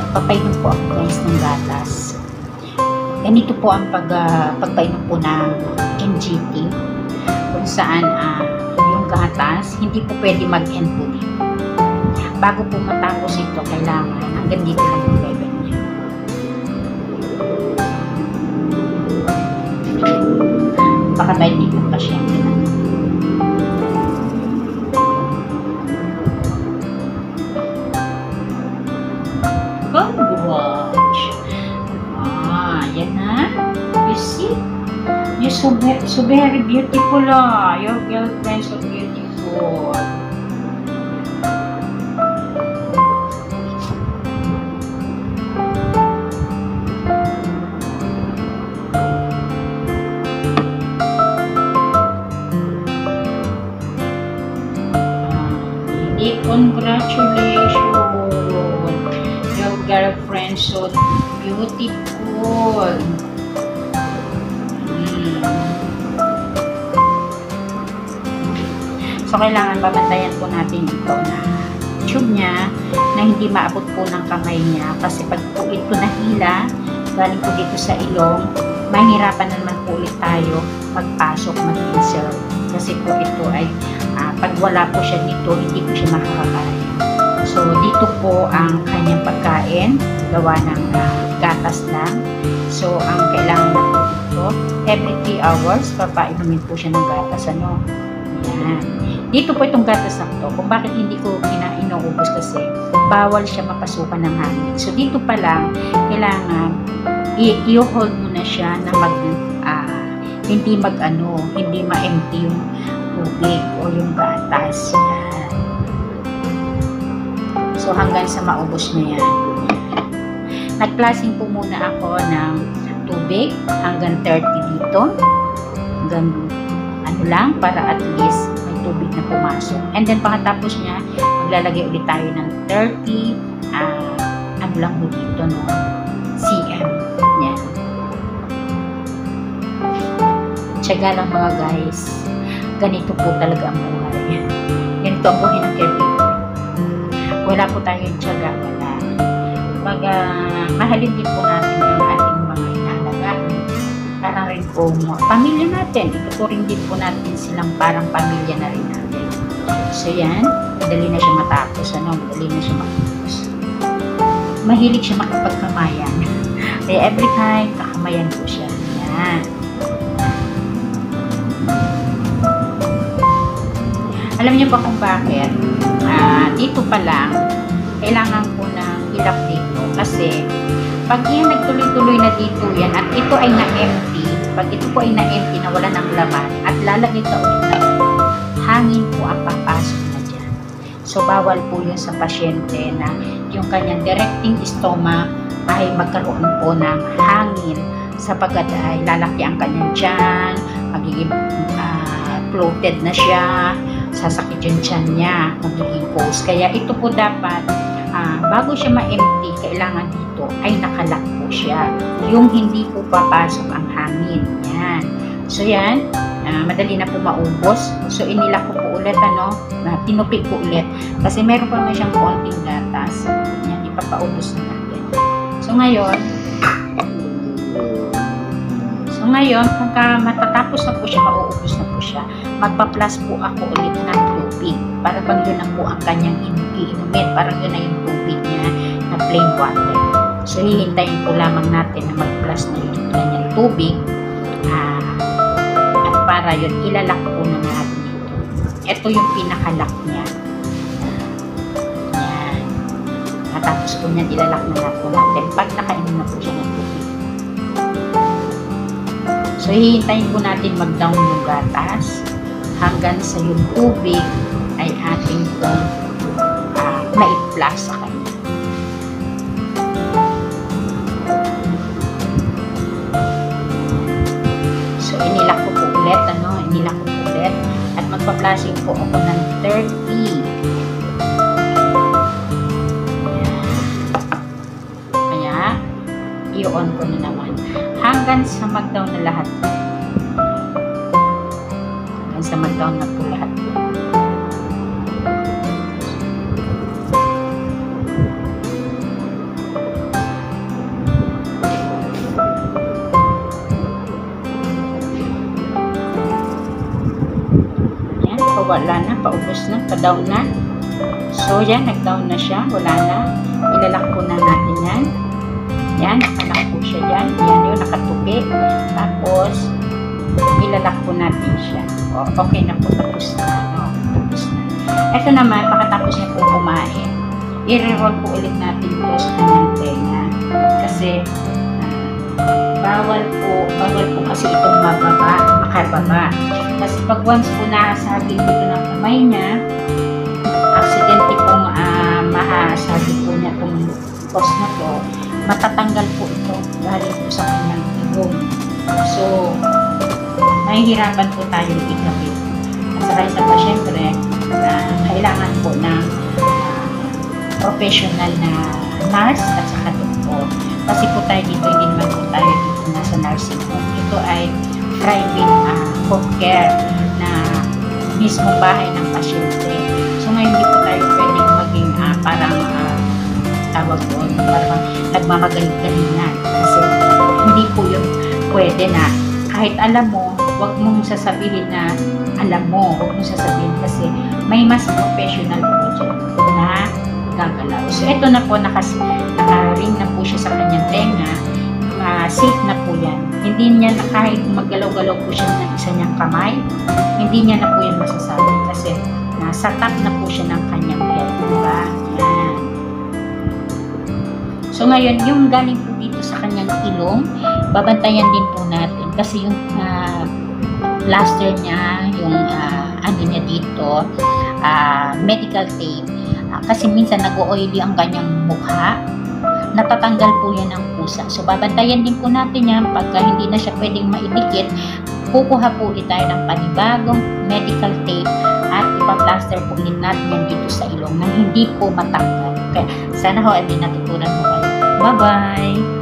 Pagpainom po ako guys ng gatas. Ganito po ang pagpainom po ng NGT, kung saan yung gatas hindi po pwede mag-end po dito. Bago po matapos ito, kailangan hanggang dito lang yung level niya. Baka may dito pa siya. Watch. Yan na. You see? You're so very beautiful, Your girlfriend so beautiful. Congratulations. Girlfriend so beautiful. So kailangan babantayan po natin ito na tube niya na hindi maabot po ng kamay niya, kasi pag po ito nahila galing po dito sa ilong, mahirapan naman po ulit tayo magpasok, mag-insert, kasi po ito ay pag wala po siya dito, hindi po siya makakakain. So, dito po ang kanyang pagkain, gawa ng gatas lang. So, ang kailangan na po dito, every 3 hours, papainumin po siya ng gatas. Yan. Dito po itong gatas na ito, kung bakit hindi ko inuubos, kasi bawal siya mapasukan ng hangin. So, dito pa lang, kailangan i-hold mo na siya na hindi ma-empty yung tubig o yung gatas. Yan. So, hanggang sa maubos na yan. Nag-plasing po muna ako ng tubig hanggang 30 dito. Hanggang lang, para at least may tubig na pumasok. And then, pagkatapos niya, maglalagay ulit tayo ng 30 lang po dito, cm. Yan. Tiyaga lang mga guys. Ganito po talaga ang buhay. Ganito ang buhay ng caregiver. Wala po tayong tiyaga, wala. Mahalin din po natin yung ating mga inaalagaan. Parang rin po pamilya natin. Ituturing din po natin silang parang pamilya na rin natin. So yan, madali na siya matapos. Madali na siya matapos. Mahilig siya makipagkamayan. Kaya every time, kakamayan po siya. Yan. Alam niyo ba kung bakit? Dito pa lang, kailangan ko ng ilap dito. Kasi, pag yan nagtuloy-tuloy na dito yan, at ito ay na-empty, pag ito po ay na-empty, na wala ng laman, at lalagay ka ulit na hangin po ang papasok na dyan. So, bawal po yun sa pasyente na yung kanyang directing stomach ay magkaroon po ng hangin sapagkat ay lalaki ang kanyang tiyan, magiging bloated na siya, sasakit yung tiyan niya, magiging pose. Kaya ito po dapat, bago siya ma-empty, kailangan dito ay nakalock po siya. Yung hindi po papasok ang hangin. Yan. So yan, madali na po maubos. So inilak ko po ulit, tinupik ko ulit. Kasi meron pa naman siyang konting gatas. Yan, ipapaubos na natin. So ngayon, pagka matatapos na po siya, mauubos na po siya, magpa-plus po ako ulit ng tubig. Para pag yun na po ang kanyang iinumin. Parang yun na yung tubig niya na plain water. So hihintayin po lamang natin na mag-plus na yung kanyang tubig. At para yun, ilalak po na natin dito. Ito yung pinaka-lock niya. Yan. Matapos po niyan, ilalak na po natin pag nakainom na po siya ng tubig. So, hihintayin po natin mag-down yung gatas hanggang sa yung tubig ay ating pong ma-i-plus sa kanya. So, inilak ko po ulit, at magpa-plusing po ako ng 30. Kaya, i-on ko na naman. Hanggang sa mag-down na lahat. Hanggang sa mag-down na po lahat. Yan, wala na, paubos na, pa-down na. So, yan, nag-down na siya, wala na. Ilalak po na natin yan. Yan, nakalak po siya dyan. Yan yun, nakatupi. Tapos, ilalak po natin siya. O, okay na po, tapos na. Tapos na. Ito naman, pagkatapos niya po kumain, i-reroll po ulit natin po sa kanyang tenga. Kasi, bawal po kasi itong makababa. Kasi pag once po nasagi dito ng kamay niya, aksidente pong mahasagi po niya itong post na to, matatanggal po ito galing po sa kanyang ilong. So, mahihirapan po tayo ikapit. At saka isa pa, syempre, kailangan po ng professional na nurse at saka doktor. Kasi po tayo dito, hindi naman po tayo dito nasa nursing home. Ito ay private home care na mismo bahay ng pasyente. So, ngayon hindi po tayo pwedeng maging parang tawag doon, parang nagmamagaling-galingan. Kasi hindi po yun pwede na kahit alam mo, huwag mong sasabihin na alam mo, huwag mong sasabihin kasi may mas professional po dyan na gagalaw. So, ito na po, naka-ring na po siya sa kanyang tenga. Safe na po yan. Hindi niya na kahit maggalaw-galaw po siya ng isa niyang kamay, hindi niya na po yan masasabi kasi nasa top na po siya ng kanyang head. Diba? Yan. So, ngayon, yung galing po dito sa kanyang ilong, babantayan din po natin kasi yung plaster niya, yung ano niya dito, medical tape. Kasi minsan nag-oily ang kanyang mukha, natatanggal po yan ng pusa. So, babantayan din po natin yan pagka hindi na siya pwedeng maidikit, kukuha po ulit tayo ng panibagong medical tape at ipa-plaster po ulit natin yan dito sa ilong nang hindi po matanggal. Okay. Sana ho, ay natutunan mo kayo. Bye-bye!